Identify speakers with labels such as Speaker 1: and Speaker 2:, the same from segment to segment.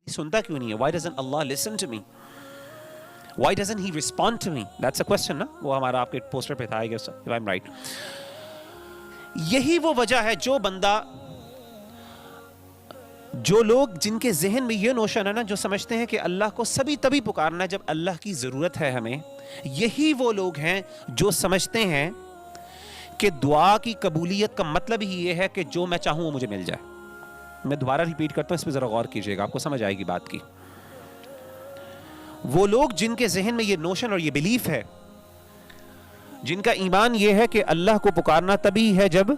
Speaker 1: سنتا کیوں نہیں ہے؟ Why doesn't Allah listen to me? Why doesn't he respond to me? That's a question نا. وہ ہمارا آپ کے پوسٹر پہ تھا, I guess, if I'm right. یہی وہ وجہ ہے جو لوگ جن کے ذہن میں یہ نوشن ہے نا, جو سمجھتے ہیں کہ اللہ کو سبھی تبھی پکارنا ہے جب اللہ کی ضرورت ہے ہمیں, یہی وہ لوگ ہیں جو سمجھتے ہیں کہ دعا کی قبولیت کا مطلب ہی یہ ہے کہ جو میں چاہوں وہ مجھے مل جائے. میں دوبارہ ریپیٹ کرتا ہوں, اس پہ ذرا غور کیجئے گا, آپ کو سمجھ آئے گی بات کی. وہ لوگ جن کے ذہن میں یہ نوشن اور یہ بلیف ہے, جن کا ایمان یہ ہے کہ اللہ کو پکارنا تبھی ہے جب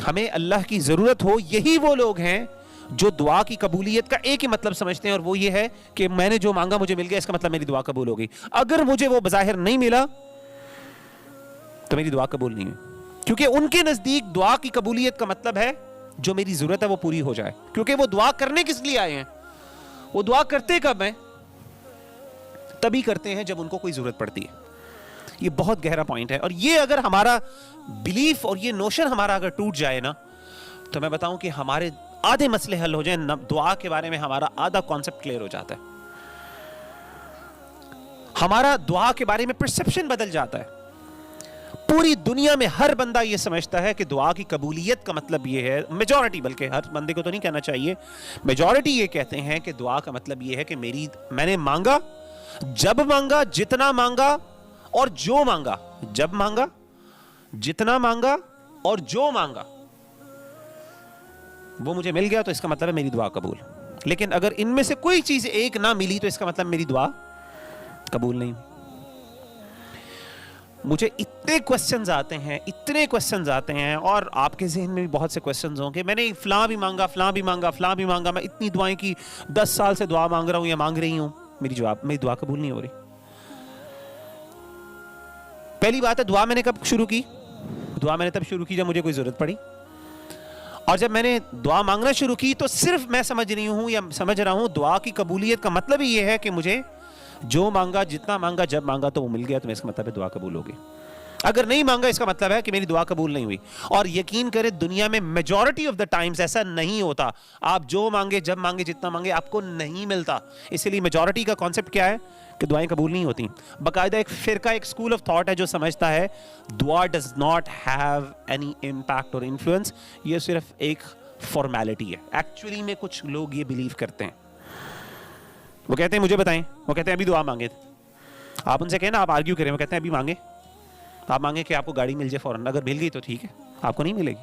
Speaker 1: ہمیں اللہ کی ضرورت ہو, یہی وہ لوگ ہیں جو دعا کی قبولیت کا ایک ہی مطلب سمجھتے ہیں, اور وہ یہ ہے کہ میں نے جو مانگا مجھے مل گیا, اس کا مطلب میری دعا قبول ہو گئی. اگر مجھے وہ بظاہر نہیں ملا تو میری دعا قبول نہیں ہے, کیونکہ ان کے نزدیک دعا کی قبولیت کا مطلب ہے جو میری ضرورت ہے وہ پوری ہو جائے. کیونکہ وہ دعا کرنے کس لیے آئے ہیں؟ وہ دعا کرتے کب ہیں؟ تبھی کرتے ہیں جب ان کو کوئی ضرورت پڑتی ہے. یہ بہت گہرا پوائنٹ ہے, اور یہ اگر ہمارا بلیف اور یہ نوشن ہمارا اگر ٹوٹ جائے نا, تو میں بتاؤں کہ ہمارے آدھے مسئلے حل ہو جائیں. دعا کے بارے میں ہمارا آدھا کانسیپٹ کلیئر ہو جاتا ہے, ہمارا دعا کے بارے میں پرسپشن بدل جاتا ہے. پوری دنیا میں ہر بندہ یہ سمجھتا ہے کہ دعا کی قبولیت کا مطلب یہ ہے, میجورٹی, بلکہ ہر بندے کو تو نہیں کہنا چاہیے, میجورٹی یہ کہتے ہیں کہ دعا کا مطلب یہ ہے کہ میں نے مانگا, جب مانگا, جتنا مانگا اور جو مانگا, جب مانگا, جتنا مانگا اور جو مانگا وہ مجھے مل گیا تو اس کا مطلب ہے میری دعا قبول. لیکن اگر ان میں سے کوئی چیز ایک نہ ملی تو اس کا مطلب میری دعا قبول نہیں. مجھے اتنے کوسچنز آتے ہیں, اور آپ کے ذہن میں بھی بہت سے کوسچنز ہوں کہ میں نے فلاں بھی مانگا, میں اتنی دعائیں کی, 10 سال سے دعا مانگ رہا ہوں یا مانگ رہی ہوں, میری دعا قبول نہیں ہو رہی. پہلی بات ہے, دعا میں نے کب شروع کی؟ دعا میں نے تب شروع کی جب مجھے کوئی ضرورت پڑی, اور جب میں نے دعا مانگنا شروع کی تو صرف میں سمجھ رہا ہوں دعا کی قبولیت کا مطلب ہی یہ ہے کہ مجھے جو مانگا, جتنا مانگا, جب مانگا تو وہ مل گیا, تو اس کا مطلب ہے دعا قبول ہوگی. اگر نہیں مانگا اس کا مطلب ہے کہ میری دعا قبول نہیں ہوئی. اور یقین کریں دنیا میں میجورٹی آف دا ٹائمز ایسا نہیں ہوتا. آپ جو مانگے, جب مانگے, جتنا مانگے, آپ کو نہیں ملتا. اسی لیے میجورٹی کا کانسیپٹ کیا ہے کہ دعائیں قبول نہیں ہوتی. باقاعدہ ایک فرقہ, ایک اسکول آف تھاٹ ہے جو سمجھتا ہے دعا does not have any impact اور انفلوئنس, یہ صرف ایک فارمیلٹی ہے. ایکچولی میں کچھ لوگ یہ بلیو کرتے ہیں, وہ کہتے ہیں مجھے بتائیں, وہ کہتے ہیں ابھی دعا مانگے. آپ ان سے کہیں نا, آپ آرگیو کریں, وہ کہتے ہیں ابھی مانگے, آپ مانگیں کہ آپ کو گاڑی مل جائے فوراً, اگر مل گئی تو ٹھیک ہے, آپ کو نہیں ملے گی.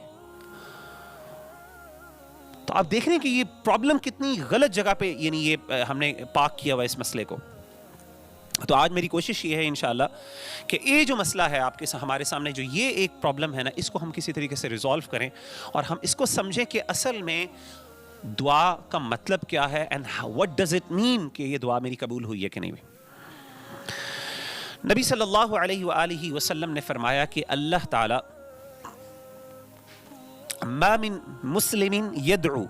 Speaker 1: تو آپ دیکھ رہے ہیں کہ یہ پرابلم کتنی غلط جگہ پہ, یعنی یہ ہم نے پاک کیا ہوا اس مسئلے کو. تو آج میری کوشش یہ ہے انشاءاللہ کہ یہ جو مسئلہ ہے آپ کے ہمارے سامنے, جو یہ ایک پرابلم ہے نا, اس کو ہم کسی طریقے سے ریزالو کریں, اور ہم اس کو سمجھیں کہ اصل میں دعا کا مطلب کیا ہے, and what does it mean کہ یہ دعا میری قبول ہوئی ہے کہ نہیں ہوئی. نبی صلی اللہ علیہ وآلہ وسلم نے فرمایا کہ اللہ تعالی ما من مسلم یدعو,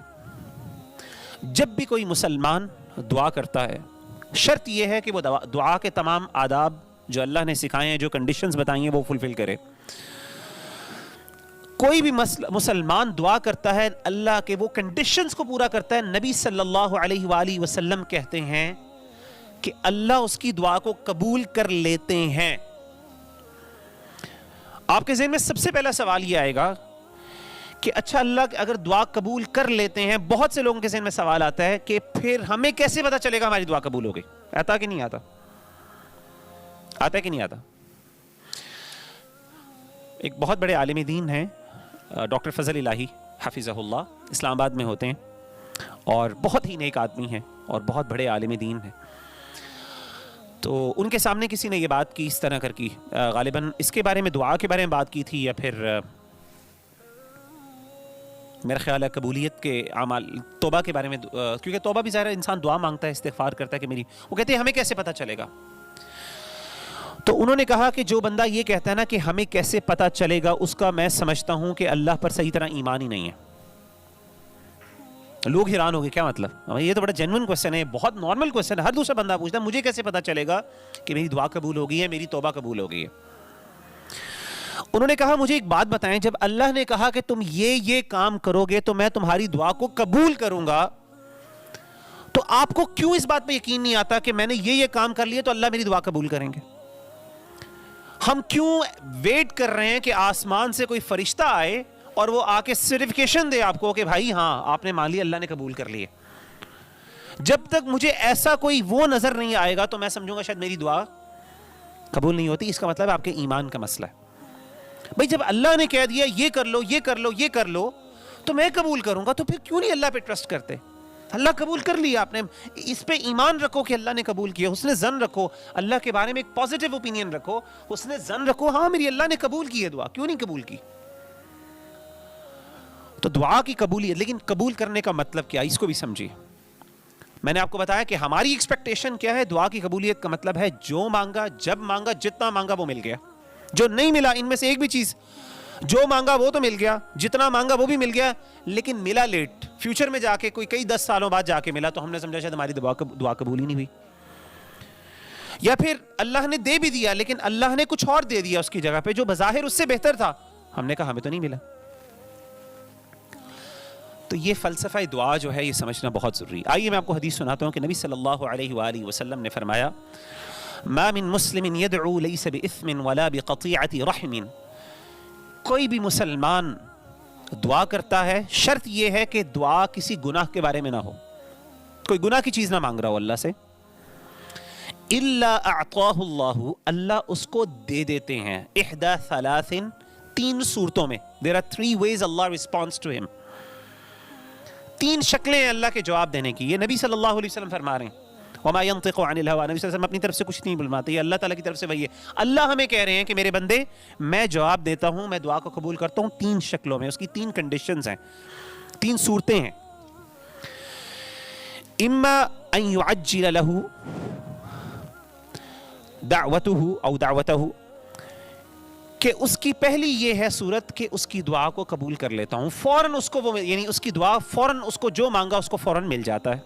Speaker 1: جب بھی کوئی مسلمان دعا کرتا ہے, شرط یہ ہے کہ وہ دعا کے تمام آداب جو اللہ نے سکھائے ہیں, جو کنڈیشنز بتائی ہیں, وہ فلفل کرے. کوئی بھی مسلمان دعا کرتا ہے اللہ کے وہ کنڈیشنز کو پورا کرتا ہے, نبی صلی اللہ علیہ وآلہ وسلم کہتے ہیں کہ اللہ اس کی دعا کو قبول کر لیتے ہیں. آپ کے ذہن میں سب سے پہلا سوال یہ آئے گا کہ اچھا اللہ اگر دعا قبول کر لیتے ہیں, بہت سے لوگوں کے ذہن میں سوال آتا ہے کہ پھر ہمیں کیسے پتا چلے گا ہماری دعا قبول ہو گئی؟ آتا کہ نہیں آتا؟ آتا ہے کہ نہیں آتا؟ ایک بہت بڑے عالم دین ہیں ڈاکٹر فضل الہی حفظہ اللہ, اسلام آباد میں ہوتے ہیں, اور بہت ہی نیک آدمی ہیں اور بہت بڑے عالم دین ہیں. تو ان کے سامنے کسی نے یہ بات کی, اس طرح کر کی, غالباً اس کے بارے میں, دعا کے بارے میں بات کی تھی, یا پھر میرا خیال ہے قبولیت کے اعمال, توبہ کے بارے میں, کیونکہ توبہ بھی ظاہر انسان دعا مانگتا ہے, استغفار کرتا ہے کہ میری, وہ کہتے ہیں ہمیں کیسے پتہ چلے گا. تو انہوں نے کہا کہ جو بندہ یہ کہتا ہے نا کہ ہمیں کیسے پتہ چلے گا, اس کا میں سمجھتا ہوں کہ اللہ پر صحیح طرح ایمان ہی نہیں ہے. لوگ حیران ہو گئے, کیا مطلب؟ یہ تو بڑا جینوئن کوسچن ہے, بہت نارمل کوسچن ہے, ہر دوسرا بندہ پوچھتا ہے مجھے کیسے پتہ چلے گا کہ میری دعا قبول ہو گئی ہے, میری توبہ قبول ہو گئی ہے. انہوں نے کہا مجھے ایک بات بتائیں, جب اللہ نے کہا کہ تم یہ کام کرو گے تو میں تمہاری دعا کو قبول کروں گا, تو تو آپ کو کیوں اس بات پہ یقین نہیں آتا کہ میں نے یہ کام کر لیے تو اللہ میری دعا قبول کریں گے؟ ہم کیوں ویٹ کر رہے ہیں کہ آسمان سے کوئی فرشتہ آئے اور وہ آ کے سرٹیفکیشن دے آپ کو کہ بھائی ہاں آپ نے مان لیا، اللہ نے قبول کر لیے؟ جب تک مجھے ایسا کوئی وہ نظر نہیں آئے گا تو میں سمجھوں گا شاید میری دعا قبول نہیں ہوتی. اس کا مطلب آپ کے ایمان کا مسئلہ ہے. بھائی جب اللہ نے کہہ دیا یہ کر لو یہ کر لو یہ کر لو تو میں قبول کروں گا، تو پھر کیوں نہیں اللہ پہ ٹرسٹ کرتے؟ اللہ قبول کر لیا، آپ نے اس پہ ایمان رکھو کہ اللہ نے قبول کیا، حسن ظن رکھو، اللہ کے بارے میں ایک پازیٹیو اوپینین رکھو، حسن ظن رکھو ہاں میری اللہ نے قبول کی ہے دعا، کیوں نہیں قبول کی؟ تو دعا کی قبولیت، لیکن قبول کرنے کا مطلب کیا، اس کو بھی سمجھیے. میں نے آپ کو بتایا کہ ہماری ایکسپیکٹیشن کیا ہے. دعا کی قبولیت کا مطلب ہے جو مانگا، جب مانگا، جتنا مانگا وہ مل گیا. جو نہیں ملا ان میں سے ایک بھی چیز، جو مانگا وہ تو مل گیا، جتنا مانگا وہ بھی مل گیا، لیکن ملا لیٹ، فیوچر میں جا کے کوئی کئی 10 سالوں بعد جا کے ملا، تو ہم نے سمجھا شاید ہماری دعا قبول ہی نہیں ہوئی. یا پھر اللہ نے دے بھی دیا لیکن اللہ نے کچھ اور دے دیا اس کی جگہ پہ جو بظاہر اس سے بہتر تھا، ہم نے کہا ہمیں تو نہیں ملا. تو یہ فلسفہ دعا جو ہے یہ سمجھنا بہت ضروری. آئیے میں آپ کو حدیث سناتا ہوں کہ نبی صلی اللہ علیہ وآلہ وسلم نے فرمایا ما من مسلم يدعو ليس بإثم ولا بقطيعة رحم. کوئی بھی مسلمان دعا کرتا ہے، شرط یہ ہے کہ دعا کسی گناہ کے بارے میں نہ ہو، کوئی گناہ کی چیز نہ مانگ رہا ہو اللہ سے. الا اعطاه الله، اللہ اس کو دے دیتے ہیں. احدى ثلاث، 3 صورتوں میں. there are 3 ways Allah responds to him. 3 شکلیں ہیں اللہ کے جواب دینے کی. یہ نبی صلی اللہ علیہ وسلم فرما رہے ہیں وما ينطق عن الهوى. نبی صلی اللہ علیہ وسلم اپنی طرف سے کچھ نہیں بلواتے، یہ اللہ تعالیٰ کی طرف سے وہی ہے. اللہ ہمیں کہہ رہے ہیں کہ میرے بندے میں جواب دیتا ہوں، میں دعا کو قبول کرتا ہوں 3 شکلوں میں. اس کی 3 کنڈیشنز ہیں، 3 صورتیں ہیں. اما ان يعجل له دعوته او دعوته، کہ اس کی پہلی یہ ہے صورت کہ اس کی دعا کو قبول کر لیتا ہوں فوراً، اس کو وہ یعنی اس کی دعا فوراً اس کو جو مانگا اس کو فوراً مل جاتا ہے.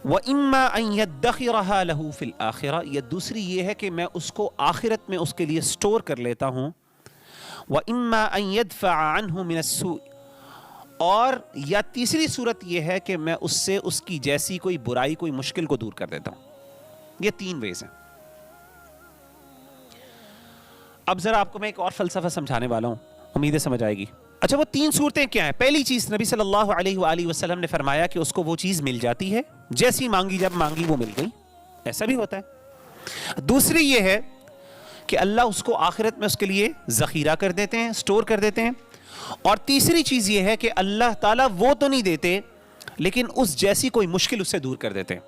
Speaker 1: وَإِمَّا أَن يَدَّخِرَهَا لَهُ فِي الْآخِرَةِ، یہ دوسری یہ ہے کہ میں اس کو آخرت میں اس کے لیے سٹور کر لیتا ہوں. وَإِمَّا أَن يَدْفَعَ عَنْهُ مِنَ السُّوءِ، اور یا تیسری صورت یہ ہے کہ میں اس سے اس کی جیسی کوئی برائی کوئی مشکل کو دور کر دیتا ہوں. یہ 3 ویز ہیں. اب ذرا آپ کو میں ایک اور فلسفہ سمجھانے والا ہوں، امید ہے سمجھ آئے گی. اچھا وہ 3 صورتیں کیا ہیں؟ پہلی چیز نبی صلی اللہ علیہ وآلہ وسلم نے فرمایا کہ اس کو وہ چیز مل جاتی ہے، جیسی مانگی جب مانگی وہ مل گئی، ایسا بھی ہوتا ہے. دوسری یہ ہے کہ اللہ اس کو آخرت میں اس کے لیے ذخیرہ کر دیتے ہیں، سٹور کر دیتے ہیں. اور تیسری چیز یہ ہے کہ اللہ تعالیٰ وہ تو نہیں دیتے لیکن اس جیسی کوئی مشکل اس سے دور کر دیتے ہیں.